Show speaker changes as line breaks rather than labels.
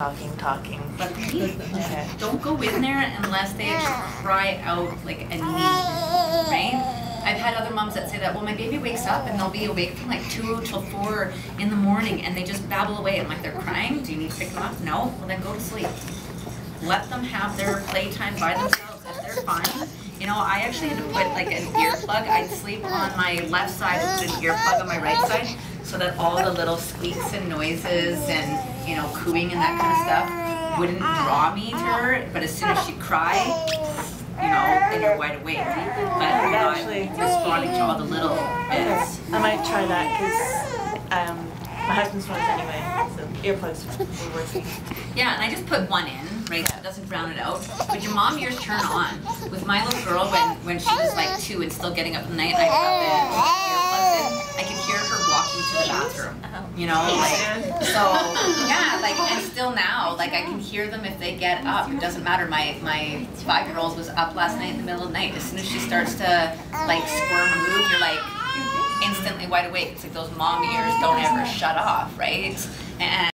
Talking.
But
Okay.
don't go in there unless they cry out like a need, right? I've had other moms that say that, well, my baby wakes up and they'll be awake from like 2 till 4 in the morning and they just babble away. I'm like, they're crying? Do you need to pick them up? No? Well, then go to sleep. Let them have their playtime by themselves. If they're fine, you know, I actually had to put like an earplug. I'd sleep on my left side and put an earplug on my right side so that all the little squeaks and noises and, you know, cooing and that kind of stuff wouldn't draw me to her. But as soon as she'd cry, you know, then you're wide awake. But you're not responding to all the little bits.
I might try that because my husband's ones anyway, so earplugs were working.
Yeah, and I just put one in, right, so it doesn't drown it out. But your mom ears turn on. With my little girl, when she was like 2 and still getting up at night, I'd have the earplugs in. I could hear her walking to the bathroom. You know, like, so, yeah, like, and still now, like, I can hear them if they get up. It doesn't matter. My 5-year-old was up last night in the middle of the night. As soon as she starts to, like, squirm and move, you're like, instantly wide awake. It's like those mom ears don't ever shut off, right? And